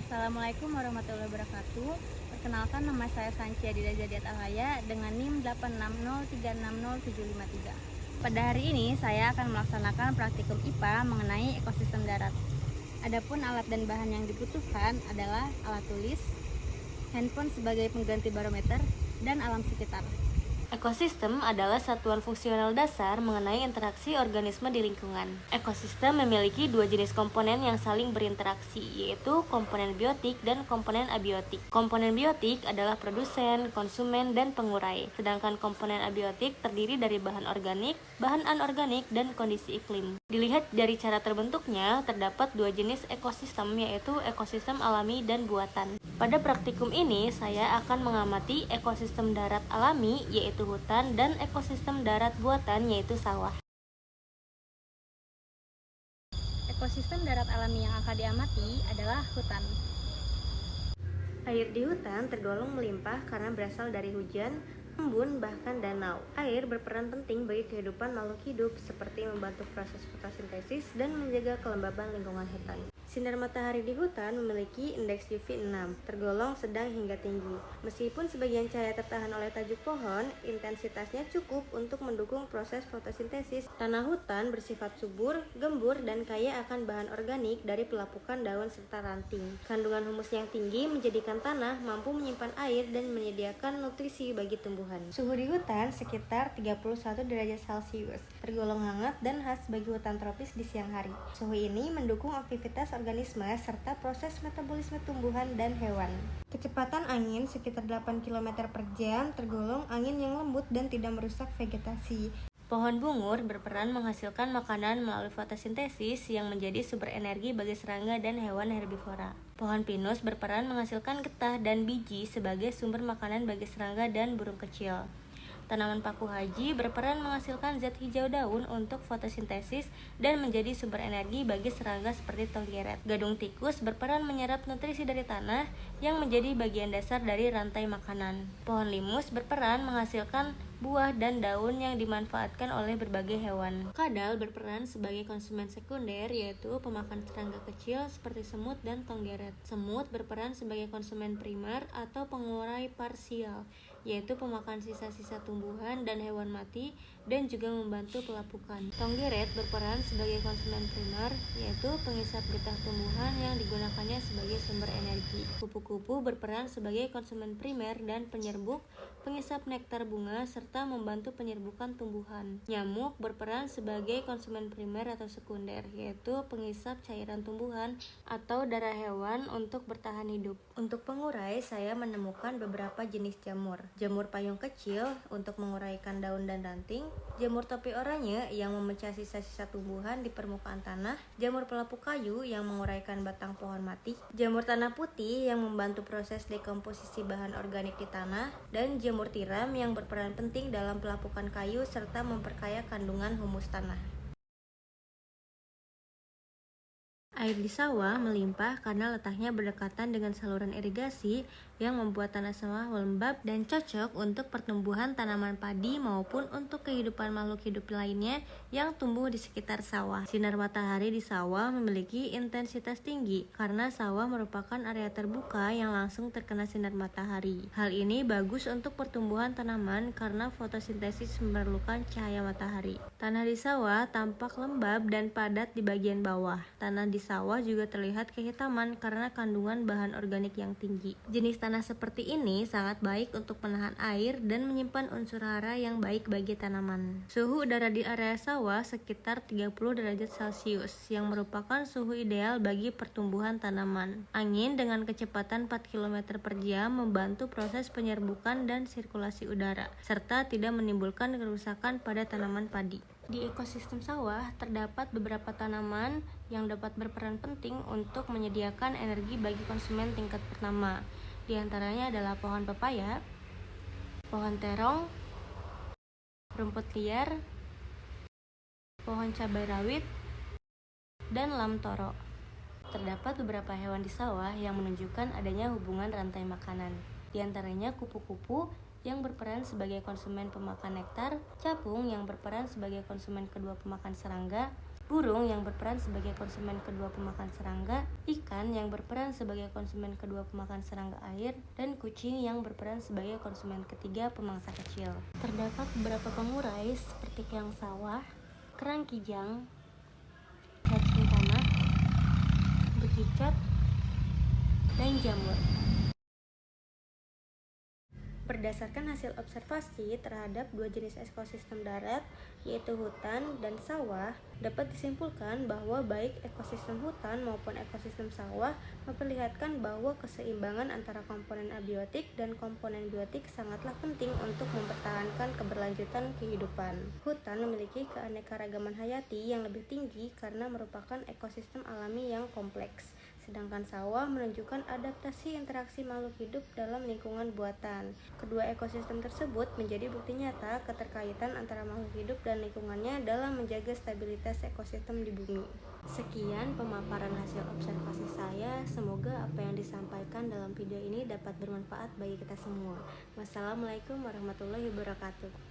Assalamualaikum warahmatullahi wabarakatuh. Perkenalkan, nama saya Sancia Dida Jadiat Alaya dengan NIM 860360753. Pada hari ini saya akan melaksanakan praktikum IPA mengenai ekosistem darat. Adapun alat dan bahan yang dibutuhkan adalah alat tulis, handphone sebagai pengganti barometer, dan alam sekitar. Ekosistem adalah satuan fungsional dasar mengenai interaksi organisme di lingkungan. Ekosistem memiliki dua jenis komponen yang saling berinteraksi, yaitu komponen biotik dan komponen abiotik. Komponen biotik adalah produsen, konsumen, dan pengurai, sedangkan komponen abiotik terdiri dari bahan organik, bahan anorganik, dan kondisi iklim. Dilihat dari cara terbentuknya, terdapat dua jenis ekosistem, yaitu ekosistem alami dan buatan. Pada praktikum ini, saya akan mengamati ekosistem darat alami, yaitu hutan, dan ekosistem darat buatan, yaitu sawah. Ekosistem darat alami yang akan diamati adalah hutan. Air di hutan tergolong melimpah karena berasal dari hujan, embun, bahkan danau. Air berperan penting bagi kehidupan makhluk hidup, seperti membantu proses fotosintesis dan menjaga kelembaban lingkungan hutan. Sinar matahari di hutan memiliki indeks UV 6, tergolong sedang hingga tinggi. Meskipun sebagian cahaya tertahan oleh tajuk pohon, intensitasnya cukup untuk mendukung proses fotosintesis. Tanah hutan bersifat subur, gembur, dan kaya akan bahan organik dari pelapukan daun serta ranting. Kandungan humus yang tinggi menjadikan tanah mampu menyimpan air dan menyediakan nutrisi bagi tumbuhan. Suhu di hutan sekitar 31 derajat Celcius, tergolong hangat dan khas bagi hutan tropis di siang hari. Suhu ini mendukung aktivitas organisme serta proses metabolisme tumbuhan dan hewan. Kecepatan angin sekitar 8 km per jam, tergolong angin yang lembut dan tidak merusak vegetasi. Pohon bungur berperan menghasilkan makanan melalui fotosintesis yang menjadi sumber energi bagi serangga dan hewan herbivora. Pohon pinus berperan menghasilkan getah dan biji sebagai sumber makanan bagi serangga dan burung kecil. Tanaman paku haji berperan menghasilkan zat hijau daun untuk fotosintesis dan menjadi sumber energi bagi serangga seperti tonggeret. Gadung tikus berperan menyerap nutrisi dari tanah yang menjadi bagian dasar dari rantai makanan. Pohon limus berperan menghasilkan buah dan daun yang dimanfaatkan oleh berbagai hewan. Kadal berperan sebagai konsumen sekunder, yaitu pemakan serangga kecil seperti semut dan tonggeret. Semut berperan sebagai konsumen primer atau pengurai parsial, yaitu pemakan sisa-sisa tumbuhan dan hewan mati dan juga membantu pelapukan. Tonggeret berperan sebagai konsumen primer, yaitu penghisap getah tumbuhan yang digunakannya sebagai sumber energi. Kupu-kupu berperan sebagai konsumen primer dan penyerbuk, penghisap nektar bunga serta membantu penyerbukan tumbuhan. Nyamuk berperan sebagai konsumen primer atau sekunder, yaitu penghisap cairan tumbuhan atau darah hewan untuk bertahan hidup. Untuk pengurai, saya menemukan beberapa jenis jamur. Jamur payung kecil untuk menguraikan daun dan ranting, jamur topi oranye yang memecah sisa-sisa tumbuhan di permukaan tanah, jamur pelapuk kayu yang menguraikan batang pohon mati, jamur tanah putih yang membantu proses dekomposisi bahan organik di tanah, dan jamur tiram yang berperan penting dalam pelapukan kayu serta memperkaya kandungan humus tanah. Air di sawah melimpah karena letaknya berdekatan dengan saluran irigasi yang membuat tanah sawah lembab dan cocok untuk pertumbuhan tanaman padi maupun untuk kehidupan makhluk hidup lainnya yang tumbuh di sekitar sawah. Sinar matahari di sawah memiliki intensitas tinggi karena sawah merupakan area terbuka yang langsung terkena sinar matahari. Hal ini bagus untuk pertumbuhan tanaman karena fotosintesis memerlukan cahaya matahari. Tanah di sawah tampak lembab dan padat di bagian bawah. Tanah di sawah juga terlihat kehitaman karena kandungan bahan organik yang tinggi. Jenis tanah seperti ini sangat baik untuk menahan air dan menyimpan unsur hara yang baik bagi tanaman. Suhu udara di area sawah sekitar 30 derajat Celcius yang merupakan suhu ideal bagi pertumbuhan tanaman. Angin dengan kecepatan 4 km per jam membantu proses penyerbukan dan sirkulasi udara serta tidak menimbulkan kerusakan pada tanaman padi. Di ekosistem sawah terdapat beberapa tanaman yang dapat berperan penting untuk menyediakan energi bagi konsumen tingkat pertama. Di antaranya adalah pohon pepaya, pohon terong, rumput liar, pohon cabai rawit, dan lam toro. Terdapat beberapa hewan di sawah yang menunjukkan adanya hubungan rantai makanan. Di antaranya kupu-kupu yang berperan sebagai konsumen pemakan nektar, capung yang berperan sebagai konsumen kedua pemakan serangga, burung yang berperan sebagai konsumen kedua pemakan serangga, ikan yang berperan sebagai konsumen kedua pemakan serangga air, dan kucing yang berperan sebagai konsumen ketiga pemangsa kecil. Terdapat beberapa pengurai seperti keong sawah, kerang kijang, cacing tanah, bekicot, dan jamur. Berdasarkan hasil observasi terhadap dua jenis ekosistem darat, yaitu hutan dan sawah, dapat disimpulkan bahwa baik ekosistem hutan maupun ekosistem sawah memperlihatkan bahwa keseimbangan antara komponen abiotik dan komponen biotik sangatlah penting untuk mempertahankan keberlanjutan kehidupan. Hutan memiliki keanekaragaman hayati yang lebih tinggi karena merupakan ekosistem alami yang kompleks, sedangkan sawah menunjukkan adaptasi interaksi makhluk hidup dalam lingkungan buatan. Kedua ekosistem tersebut menjadi bukti nyata keterkaitan antara makhluk hidup dan lingkungannya dalam menjaga stabilitas ekosistem di bumi. Sekian pemaparan hasil observasi saya. Semoga apa yang disampaikan dalam video ini dapat bermanfaat bagi kita semua. Wassalamualaikum warahmatullahi wabarakatuh.